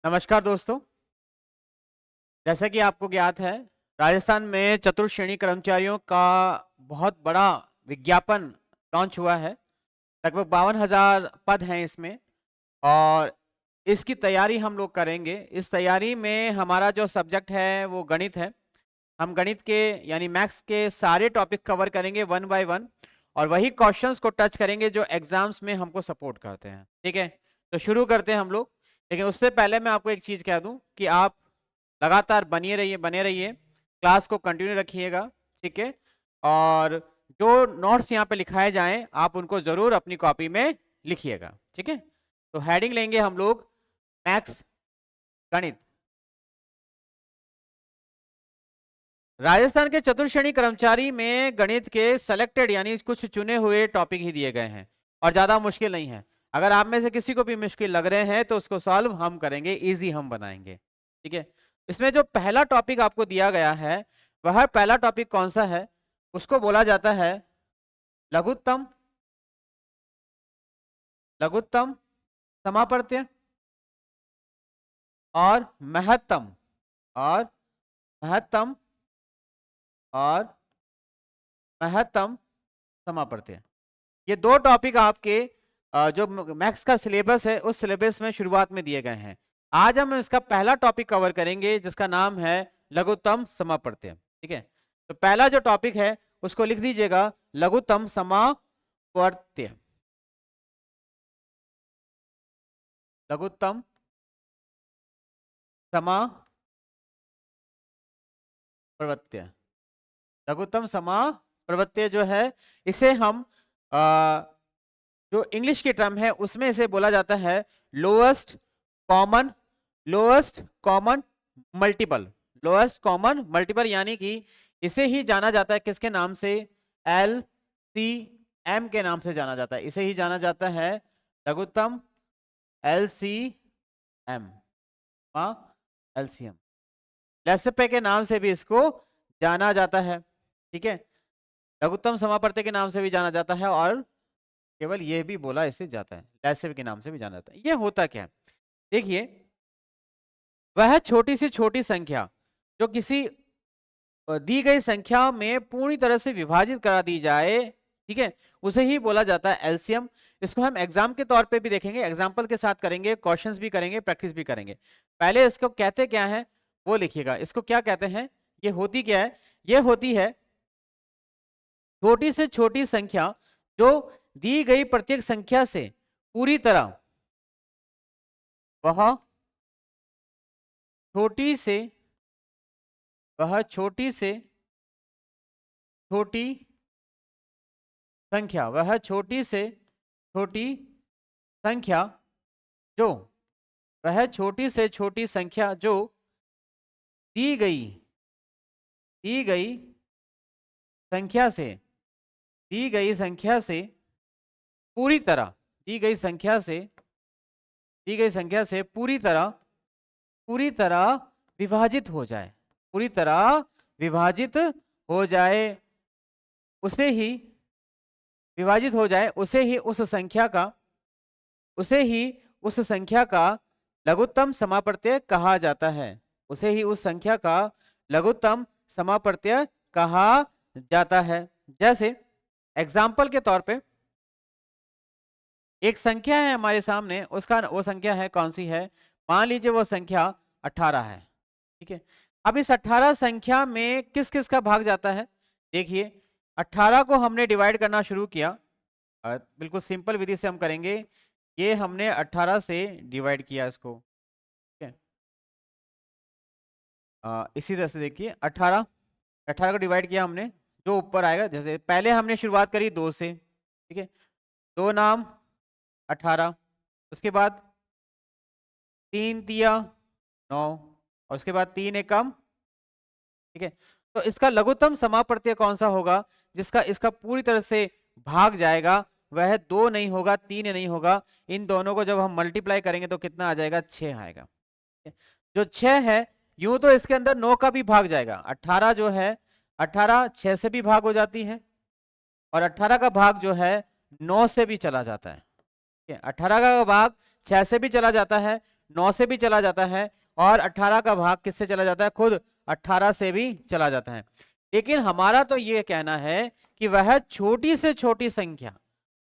नमस्कार दोस्तों। जैसा कि आपको ज्ञात है, राजस्थान में चतुर्थ श्रेणी कर्मचारियों का बहुत बड़ा विज्ञापन लॉन्च हुआ है। लगभग 52,000 पद हैं इसमें और इसकी तैयारी हम लोग करेंगे। इस तैयारी में हमारा जो सब्जेक्ट है वो गणित है। हम गणित के यानी मैथ्स के सारे टॉपिक कवर करेंगे वन बाय वन और वही क्वेश्चंस को टच करेंगे जो एग्जाम्स में हमको सपोर्ट करते हैं। ठीक है, तो शुरू करते हैं हम लोग। लेकिन उससे पहले मैं आपको एक चीज कह दूं कि आप लगातार बने रहिए, क्लास को कंटिन्यू रखिएगा। ठीक है, और जो नोट्स यहाँ पे लिखाए जाएं आप उनको जरूर अपनी कॉपी में लिखिएगा। ठीक है, तो हेडिंग लेंगे हम लोग मैथ्स गणित। राजस्थान के चतुर्थ श्रेणी कर्मचारी में गणित के सेलेक्टेड यानी कुछ चुने हुए टॉपिक ही दिए गए हैं और ज्यादा मुश्किल नहीं है। अगर आप में से किसी को भी मुश्किल लग रहे हैं तो उसको सॉल्व हम करेंगे, इजी हम बनाएंगे। ठीक है, इसमें जो पहला टॉपिक आपको दिया गया है वह पहला टॉपिक कौन सा है? उसको बोला जाता है लघुत्तम लघुत्तम समापवर्त्य और महत्तम और महत्तम और महत्तम समापवर्त्य। ये दो टॉपिक आपके जो मैथ्स का सिलेबस है उस सिलेबस में शुरुआत में दिए गए हैं। आज हम इसका पहला टॉपिक कवर करेंगे जिसका नाम है लघुत्तम समापवर्त्य। ठीक है, तो पहला जो टॉपिक है उसको लिख दीजिएगा, लघुत्तम समापवर्त्य। लघुत्तम समापवर्त्य। लघुत्तम समापवर्त्य जो है इसे हम जो इंग्लिश की टर्म है उसमें इसे बोला जाता है lowest common multiple. Lowest common multiple यानी कि इसे ही जाना जाता है किसके नाम से? LCM के नाम से जाना जाता है। इसे ही जाना जाता है लघुत्तम LCM। LCM लेसपे के नाम से भी इसको जाना जाता है। ठीक है, लघुत्तम समापवर्त्य के नाम से भी जाना जाता है और केवल यह भी बोला इसे जाता है लेसपे के नाम से भी जाना जाता है। ये होता क्या है? देखिए, वह छोटी से छोटी संख्या जो किसी दी गई संख्या में पूरी तरह से विभाजित करा दी जाए, ठीक है, उसे ही बोला जाता है एलसीएम। इसको हम एग्जाम के तौर पे भी देखेंगे, एग्जाम्पल के साथ करेंगे, क्वेश्चंस भी करेंगे, प्रैक्टिस भी करेंगे। पहले इसको कहते क्या है वो लिखिएगा। इसको क्या कहते हैं? ये होती क्या है? ये होती है छोटी से छोटी संख्या जो दी गई प्रत्येक संख्या से पूरी तरह वह छोटी से छोटी संख्या वह छोटी से छोटी संख्या जो वह छोटी से छोटी संख्या जो दी गई संख्या से पूरी तरह पूरी तरह विभाजित हो जाए, उसे ही उस संख्या का लघुत्तम समापवर्त्य कहा जाता है। उसे ही उस संख्या का लघुत्तम समापवर्त्य कहा जाता है। जैसे एग्जाम्पल के तौर पे एक संख्या है हमारे सामने, वो संख्या है कौन सी है? मान लीजिए वो संख्या 18 है। ठीक है, अब इस 18 संख्या में किस किस का भाग जाता है? देखिए, 18 को हमने डिवाइड करना शुरू किया, बिल्कुल सिंपल विधि से हम करेंगे। ये हमने 18 से डिवाइड किया इसको। ठीक है, इसी तरह से देखिए 18 को डिवाइड किया हमने, जो ऊपर आएगा। जैसे पहले हमने शुरुआत करी 2 से, ठीक है, 2 नाम 18, उसके बाद 3 तिया 9 और उसके बाद 3 एकम। ठीक है, तो इसका लघुत्तम समापवर्त्य कौन सा होगा? जिसका इसका पूरी तरह से भाग जाएगा वह 2 नहीं होगा, 3 नहीं होगा। इन दोनों को जब हम मल्टीप्लाई करेंगे तो कितना आ जाएगा? 6 आएगा। जो 6 है, यूं तो इसके अंदर 9 का भी भाग जाएगा। 18 जो है 18 6 से भी भाग हो जाती है और 18 का भाग जो है 9 से भी चला जाता है। 18 का भाग 6 से भी चला जाता है, 9 से भी चला जाता है और 18 का भाग किससे चला जाता है, खुद 18 से भी चला जाता है। लेकिन हमारा तो ये कहना है कि वह छोटी से छोटी संख्या,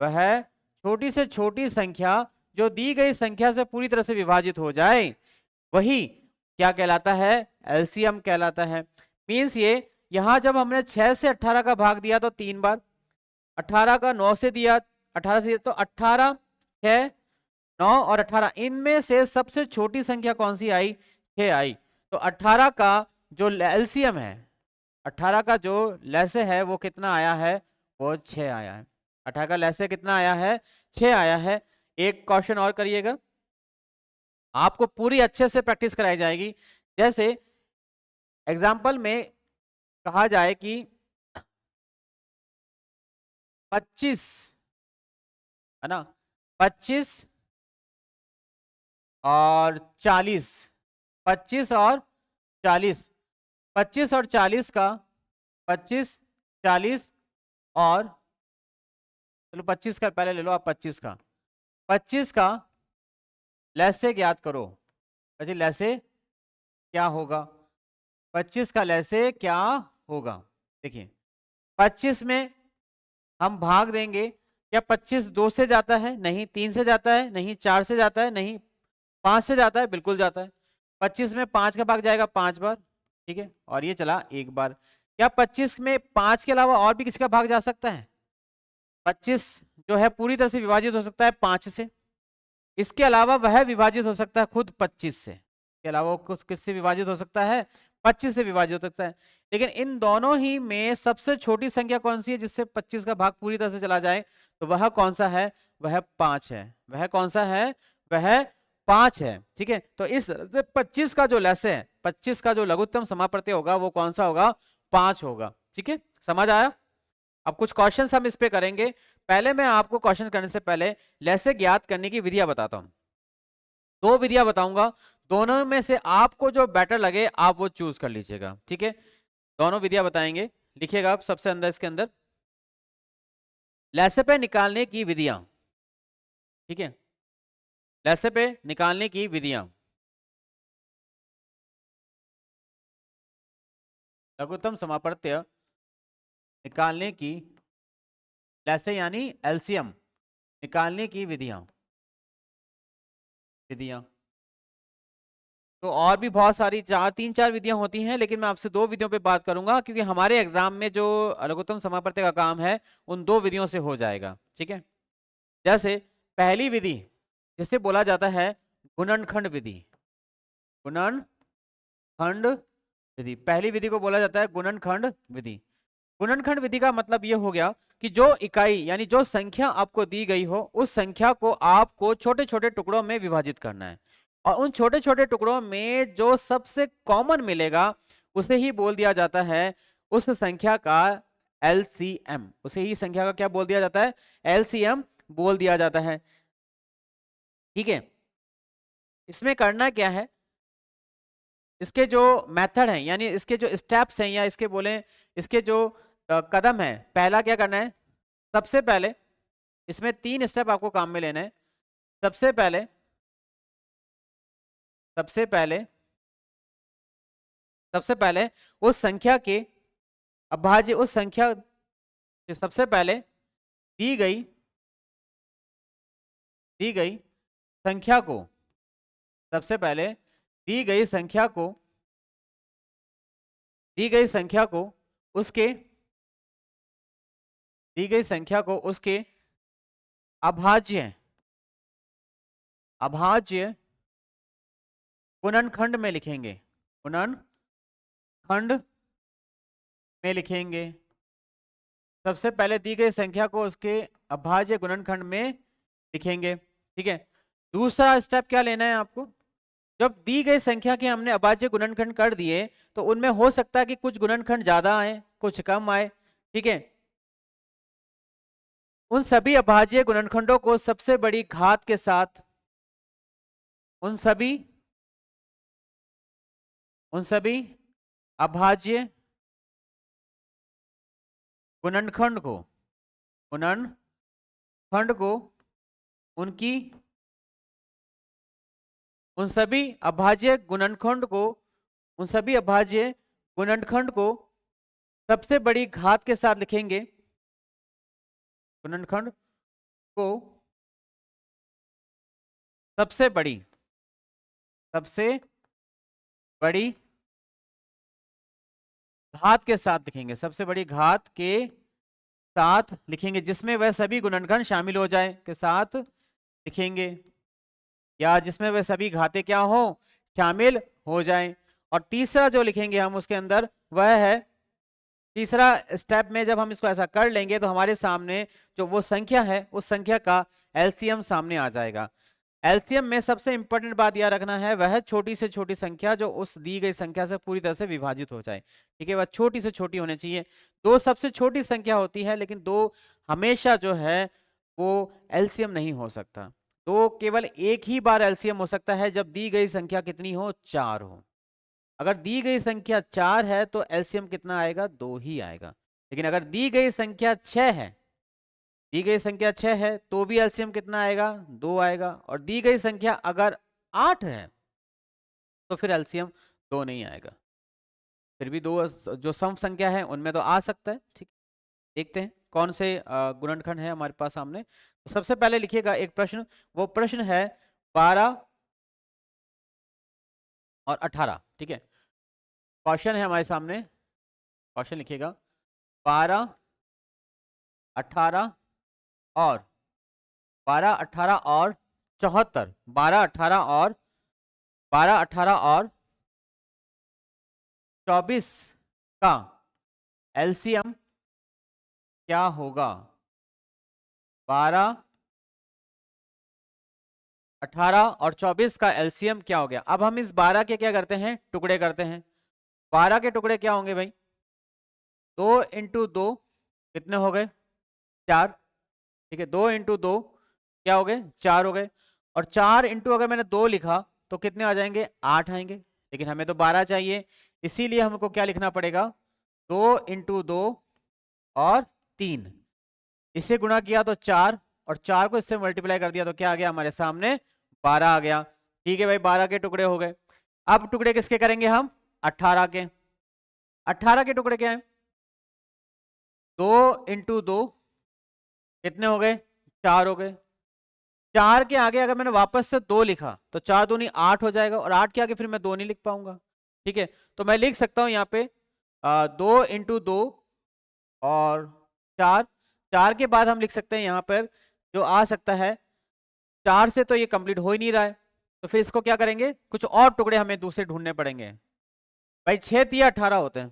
वह छोटी से छोटी संख्या जो दी गई संख्या से पूरी तरह से विभाजित हो जाए वही क्या कहलाता है, एलसीएम कहलाता है। मीन्स ये यहां जब हमने 6 से 18 का भाग दिया तो 3 बार, 18 का 9 से दिया, 18 से दिया तो 18, 6, 9 और 18, इनमें से सबसे छोटी संख्या कौन सी आई, 6 आई। तो 18 का जो एलसीएम है, 18 का जो लैसे है वो कितना आया है, वो 6 आया है। 18 का लैसे कितना आया है, 6 आया है। एक क्वेश्चन और करिएगा, आपको पूरी अच्छे से प्रैक्टिस कराई जाएगी। जैसे एग्जाम्पल में कहा जाए कि 25 है ना, 25 और 40, 25 और 40, 25 और 40 का, 25, 40 और, चलो 25 का पहले ले लो आप, 25 का लैसे ज्ञात करो। अच्छा लैसे क्या होगा, 25 का लैसे क्या होगा, देखिए 25 में हम भाग देंगे, क्या 25 2 से जाता है, नहीं, 3 से जाता है, नहीं, 4 से जाता है, नहीं, 5 से जाता है, बिल्कुल जाता है। 25 में 5 का भाग जाएगा 5 बार, ठीक है, और ये चला 1 बार। क्या 25 में 5 के अलावा और भी किसी का भाग जा सकता है, 25 जो है पूरी तरह से विभाजित हो सकता है 5 से, इसके अलावा वह विभाजित हो सकता है खुद 25 से, इसके अलावा कुछ किससे विभाजित हो सकता है, 25 से विभाजित हो सकता है। लेकिन इन दोनों ही में सबसे छोटी संख्या कौन सी है जिससे 25 का भाग पूरी तरह से चला जाए, तो वह कौन सा है, वह 5 है। वह कौन सा है, वह 5 है। ठीक है, तो इस 25 का जो लैसे है, 25 का जो लघुत्तम समाप्रत्यय होगा वो कौन सा होगा, 5 होगा। ठीक है, समझ आया। अब कुछ क्वेश्चन हम इस पे करेंगे। पहले मैं आपको क्वेश्चन करने से पहले लैसे ज्ञात करने की विधियां बताता हूं। 2 विधियां बताऊंगा, दोनों में से आपको जो बेटर लगे आप वो चूज कर लीजिएगा। ठीक है, दोनों विधियां बताएंगे, लिखिएगा आप सबसे अंदर, इसके अंदर लैसे पे निकालने की विधियां। ठीक है, लैसे पे निकालने की विधियां, लघुत्तम समापत्य निकालने की, लैसे यानी एलसीएम निकालने की विधियां, विधियां तो और भी बहुत सारी 3-4 विधियां होती हैं, लेकिन मैं आपसे 2 विधियों पे बात करूंगा क्योंकि हमारे एग्जाम में जो लघुत्तम समापत्ति का काम है उन 2 विधियों से हो जाएगा। ठीक है, जैसे पहली विधि जिसे बोला जाता है गुणनखंड विधि, गुणनखंड विधि, पहली विधि को बोला जाता है गुणनखंड विधि। गुणनखंड विधि का मतलब ये हो गया कि जो इकाई यानी जो संख्या आपको दी गई हो उस संख्या को आपको छोटे छोटे टुकड़ों में विभाजित करना है, और उन छोटे छोटे टुकड़ों में जो सबसे कॉमन मिलेगा उसे ही बोल दिया जाता है उस संख्या का एलसीएम, उसे ही संख्या का क्या बोल दिया जाता है, एलसीएम बोल दिया जाता है। ठीक है, इसमें करना क्या है, इसके जो मेथड है यानी इसके जो स्टेप्स हैं या इसके बोले इसके जो कदम है, पहला क्या करना है, सबसे पहले इसमें 3 स्टेप आपको काम में लेना है। सबसे पहले सबसे पहले सबसे पहले उस संख्या के अभाज्य, उस संख्या के सबसे पहले दी गई संख्या को, सबसे पहले दी गई संख्या को, दी गई संख्या को उसके, दी गई संख्या को उसके अभाज्य, अभाज्य गुणनखंड में लिखेंगे, गुणनखंड में लिखेंगे। सबसे पहले दी गई संख्या को उसके अभाज्य गुणनखंड में लिखेंगे। ठीक है, दूसरा स्टेप क्या लेना है आपको, जब दी गई संख्या के हमने अभाज्य गुणनखंड कर दिए तो उनमें हो सकता है कि कुछ गुणनखंड ज्यादा आए कुछ कम आए। ठीक है, उन सभी अभाज्य गुणनखंडों को सबसे बड़ी घात के साथ, उन सभी अभाज्य गुणनखंड को, गुणनखंड को उनकी उन सभी अभाज्य गुणनखंड को उन सभी अभाज्य गुणनखंड को सबसे बड़ी घात के साथ लिखेंगे। गुणनखंड को सबसे बड़ी घात के साथ लिखेंगे, सबसे बड़ी घात के साथ लिखेंगे, जिसमें वह सभी गुणनखंड शामिल हो जाए के साथ लिखेंगे, या जिसमें वह सभी घातें क्या हो, शामिल हो जाएं। और तीसरा जो लिखेंगे हम उसके अंदर वह है, तीसरा स्टेप में जब हम इसको ऐसा कर लेंगे तो हमारे सामने जो वो संख्या है उस संख्या का एलसीएम सामने आ जाएगा। एलसीएम में सबसे इंपॉर्टेंट बात यह रखना है, वह छोटी से छोटी संख्या जो उस दी गई संख्या से पूरी तरह से विभाजित हो जाए। ठीक है, वह छोटी से छोटी होनी चाहिए। दो सबसे छोटी संख्या होती है, लेकिन दो हमेशा जो है वो एलसीएम नहीं हो सकता। तो केवल एक ही बार एलसीएम हो सकता है जब दी गई संख्या कितनी हो, 4 हो। अगर दी गई संख्या 4 है तो एलसीएम कितना आएगा, 2 ही आएगा। लेकिन अगर दी गई संख्या 6 है, दी गई संख्या 6 है तो भी एलसीएम कितना आएगा, 2 आएगा। और दी गई संख्या अगर 8 है तो फिर एलसीएम 2 नहीं आएगा। फिर भी दो जो सम संख्या है उनमें तो आ सकता है। ठीक, देखते हैं कौन से गुणनखंड है हमारे पास सामने। तो सबसे पहले लिखिएगा एक प्रश्न, वो प्रश्न है 12 और 18। ठीक है, क्वेश्चन है हमारे सामने, क्वेश्चन लिखिएगा 12 18 और 12 18 और 74, 12 18 और 24 का एलसीएम क्या होगा। 12 18 और 24 का एलसीएम क्या हो गया। अब हम इस 12 के क्या करते हैं, टुकड़े करते हैं। 12 के टुकड़े क्या होंगे भाई, 2 इंटू 2 कितने हो गए, 4। ठीक है, 2 इंटू 2 क्या हो गए, 4 हो गए। और 4 इंटू अगर मैंने 2 लिखा तो कितने आ जाएंगे, 8 आएंगे। लेकिन हमें तो 12 चाहिए, इसीलिए हमको क्या लिखना पड़ेगा, 2 इंटू 2 और 3, इसे गुणा किया तो 4, और 4 को इससे मल्टीप्लाई कर दिया तो क्या आ गया हमारे सामने, 12 आ गया। ठीक है भाई, 12 के टुकड़े हो गए। अब टुकड़े किसके करेंगे हम, 18 के। 18 के टुकड़े क्या है, 2 इंटू 2 कितने हो गए, 4 हो गए। 4 के आगे अगर मैंने वापस से 2 लिखा तो 4 दूनी 8 हो जाएगा, और 8 के आगे फिर मैं 2 नहीं लिख पाऊंगा। ठीक है, तो मैं लिख सकता हूं यहाँ पे 2 इंटू 2 और 4। 4 के बाद हम लिख सकते हैं यहाँ पर जो आ सकता है, 4 से तो ये कंप्लीट हो ही नहीं रहा है, तो फिर इसको क्या करेंगे, कुछ और टुकड़े हमें दूसरे ढूंढने पड़ेंगे। भाई 6 तिया 18 होते हैं,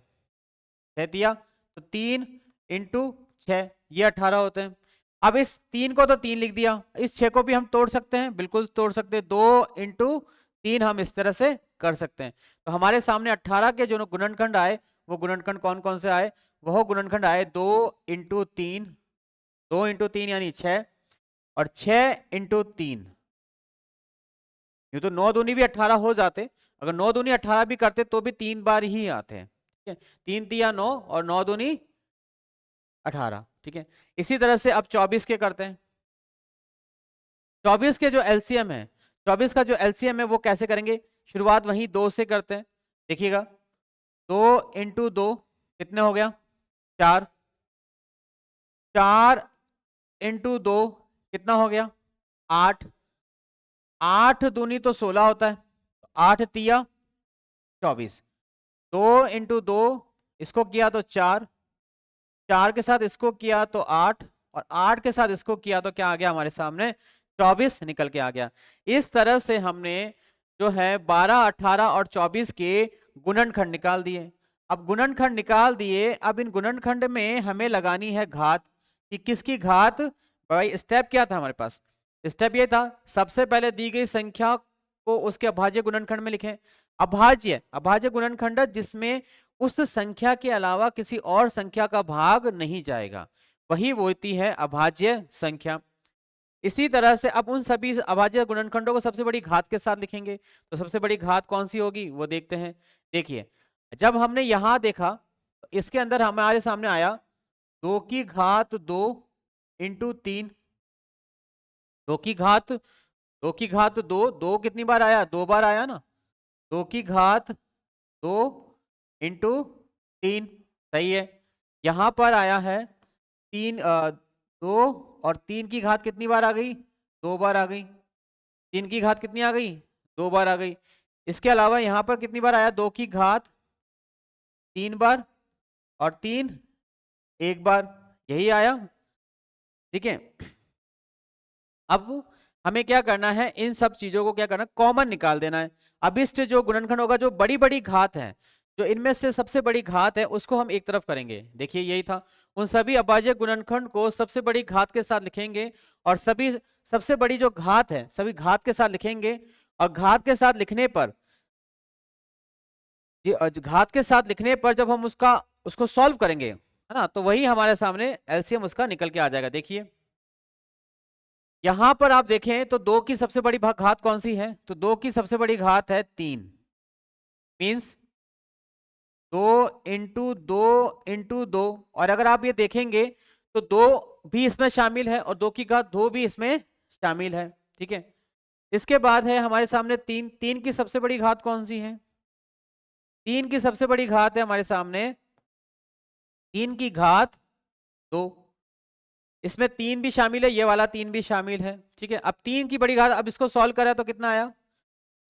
6 तिया तो 3 इंटू 6 ये 18 होते हैं। अब इस 3 को तो 3 लिख दिया, इस 6 को भी हम तोड़ सकते हैं, बिल्कुल तोड़ सकते हैं। 2 इंटू 3 हम इस तरह से कर सकते हैं। तो हमारे सामने 18 के जो गुणनखंड आए वो गुणनखंड कौन कौन से आए, वह गुणनखंड आए 2 इंटू 3, 2 इंटू 3 यानी 6, और 6 इंटू 3। ये तो 9 दूनी भी 18 हो जाते, अगर 9 दूनी 18 भी करते तो भी 3 बार ही आते हैं। ठीक है, 3 तिया 9 और 9 दूनी 18। ठीक है, इसी तरह से अब 24 के करते हैं। 24 के जो एलसीएम है, 24 का जो एलसीएम है वो कैसे करेंगे, शुरुआत वहीं 2 से करते हैं। देखिएगा 2 इंटू 2 कितने हो गया, 4। 4 इंटू 2 कितना हो गया, 8। 8 दूनी तो 16 होता है, 8 तिया 24। 2 इंटू 2 इसको किया तो 4, 4 के साथ इसको किया तो 8, और 8 के साथ इसको किया तो क्या आ गया हमारे सामने, 24 निकल के आ गया। इस तरह से हमने जो है 12 18 और 24 के गुणनखंड निकाल दिए। अब गुणनखंड निकाल दिए, अब इन गुणनखंड में हमें लगानी है घात, कि किसकी घात। भाई स्टेप क्या था हमारे पास, स्टेप ये था सबसे पहले दी गई संख्या को उसके अभाज्य गुणनखंड में लिखें। अभाज्य गुणनखंड जिसमें उस संख्या के अलावा किसी और संख्या का भाग नहीं जाएगा, वही होती है अभाज्य संख्या। इसी तरह से अब उन सभी अभाज्य गुणनखंडों को सबसे बड़ी घात के साथ लिखेंगे। तो सबसे बड़ी घात कौन सी होगी वो देखते हैं। देखिए जब हमने यहां देखा तो इसके अंदर हमारे सामने आया 2 की घात 2 इंटू 3, 2 की घात 2 की घात 2, 2 कितनी बार आया, 2 बार आया ना, 2 की घात 2 इंटू 3, सही है। यहां पर आया है 3, 2 और 3 की घात कितनी बार आ गई, 2 बार आ गई। 3 की घात कितनी आ गई, 2 बार आ गई। इसके अलावा यहां पर कितनी बार आया, 2 की घात 3 बार और 3 1 बार, यही आया। ठीक है, अब हमें क्या करना है, इन सब चीजों को क्या करना है, कॉमन निकाल देना है। अभिष्ट जो गुणनखंड होगा, जो बड़ी बड़ी घात है, जो इनमें से सबसे बड़ी घात है उसको हम एक तरफ करेंगे। देखिए यही था, उन सभी अभाज्य गुणनखंड को सबसे बड़ी घात के साथ लिखेंगे और सभी सबसे बड़ी जो घात है सभी घात के साथ लिखेंगे। और घात के साथ लिखने पर जब हम उसको सॉल्व करेंगे, है ना, तो वही हमारे सामने एलसीएम उसका निकल के आ जाएगा। देखिए यहां पर आप देखें तो 2 की सबसे बड़ी घात कौन सी है, तो 2 की सबसे बड़ी घात है 3, मीन्स 2 इंटू 2 इंटू 2। और अगर आप ये देखेंगे तो 2 भी इसमें शामिल है और 2 की घात 2 भी इसमें शामिल है। ठीक है, इसके बाद है हमारे सामने 3, 3 की सबसे बड़ी घात कौन सी है, 3 की सबसे बड़ी घात है हमारे सामने 3 की घात 2, इसमें 3 भी शामिल है, ये वाला 3 भी शामिल है। ठीक है, अब 3 की बड़ी घात, अब इसको सॉल्व करा तो कितना आया,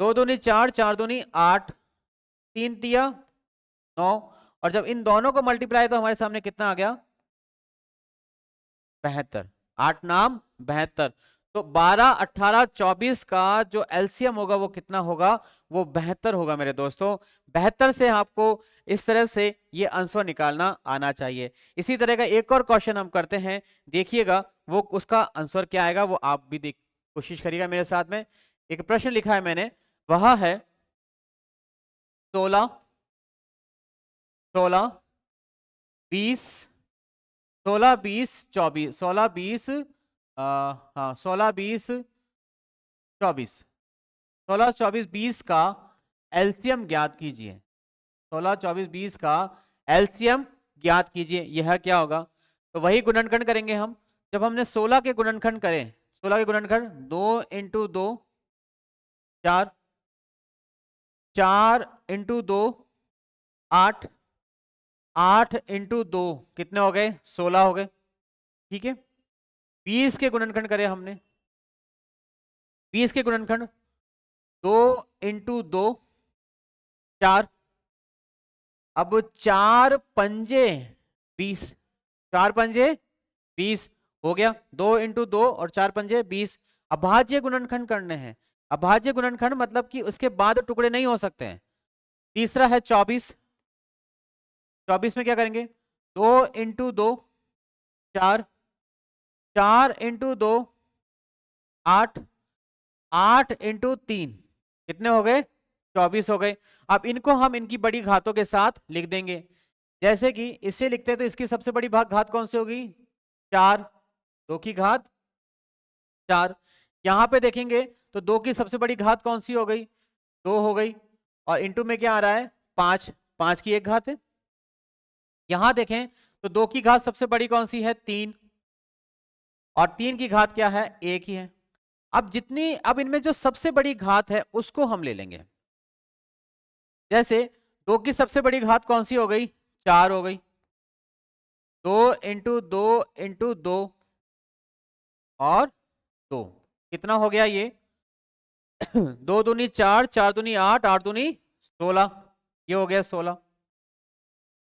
2 दूनी 4, 4 दूनी 8, 3 तिया 9, और जब इन दोनों को मल्टीप्लाई तो हमारे सामने कितना आ गया, 72, 8 नाम 72। तो 12, 18, 24 का जो एलसीएम होगा वो कितना होगा, वो 72 होगा मेरे दोस्तों। 72 से आपको इस तरह से ये आंसर निकालना आना चाहिए। इसी तरह का एक और क्वेश्चन हम करते हैं, देखिएगा वो उसका आंसर क्या आएगा, वो आप भी कोशिश करिएगा मेरे साथ में। एक प्रश्न लिखा है मैंने, वह है 16, 16, 20, 16, 20, 24, 16, 20, हाँ 16, 20, 24, 16, 24, 20 का एलसीएम ज्ञात कीजिए। 16, 24, 20 का एलसीएम ज्ञात कीजिए, यह क्या होगा। तो वही गुणनखंड करेंगे हम, जब हमने 16 के गुणनखंड करे, 16 के गुणनखंड 2 इंटू 2 4, 4 इंटू 2 8, 8 इंटू 2 कितने हो गए, 16 हो गए। ठीक है, 20 के गुणनखंड करे हमने, 20 के गुणनखंड 2 इंटू 2 4, अब 4 पंजे 20, 4 पंजे 20 हो गया, 2 इंटू 2 और 4 पंजे 20। अभाज्य गुणनखंड करने हैं, अभाज्य गुणनखंड मतलब कि उसके बाद टुकड़े नहीं हो सकते हैं। तीसरा है 24, 24 में क्या करेंगे, 2 इंटू 2 4, 4 इंटू 2 8, 8 इंटू 3 कितने हो गए, 24 हो गए। अब इनको हम इनकी बड़ी घातों के साथ लिख देंगे, जैसे कि इससे लिखते हैं तो इसकी सबसे बड़ी घात कौन सी होगी, 4, 2 की घात 4। यहां पे देखेंगे तो 2 की सबसे बड़ी घात कौन सी हो गई, 2 हो गई, और इंटू में क्या आ रहा है 5, 5 की एक घात है। यहां देखें तो 2 की घात सबसे बड़ी कौन सी है 3, और 3 की घात क्या है 1 ही है। अब इनमें जो सबसे बड़ी घात है उसको हम ले लेंगे, जैसे 2 की सबसे बड़ी घात कौन सी हो गई, 4 हो गई, 2 इंटू 2 इंटू 2 और 2 कितना हो गया ये 2 दूनी 4, 4 दूनी 8, 8 दूनी 16, ये हो गया 16।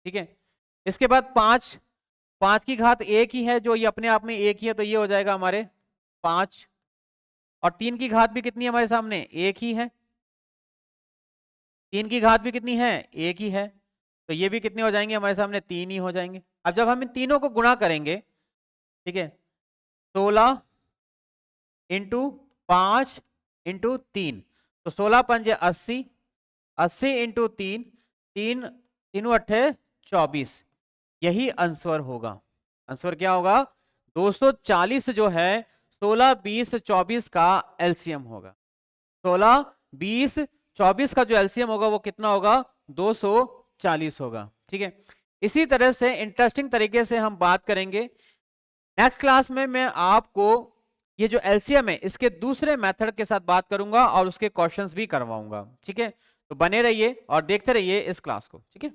ठीक है, इसके बाद 5, 5 की घात 1 ही है, जो ये अपने आप में 1 ही है, तो ये हो जाएगा हमारे 5, और 3 की घात भी कितनी है हमारे सामने 1 ही है, 3 की घात भी कितनी है 1 ही है, तो ये भी कितने हो जाएंगे हमारे सामने 3 ही हो जाएंगे। अब जब हम इन तीनों को गुणा करेंगे, ठीक है, 16 इंटू 5 इंटू 3, तो 16 पंजे 80, 80 इंटू 3, 3 तीनों 8 24, यही आंसर होगा। आंसर क्या होगा 240 जो है 16, 20, 24 का एलसीएम होगा। 16, 20, 24 का जो एलसीएम होगा वो कितना होगा 240 होगा। ठीक है, इसी तरह से इंटरेस्टिंग तरीके से हम बात करेंगे। नेक्स्ट क्लास में मैं आपको ये जो एलसीएम है इसके दूसरे मेथड के साथ बात करूंगा और उसके क्वेश्चंस भी करवाऊंगा। ठीक है, तो बने रहिए और देखते रहिए इस क्लास को। ठीक है।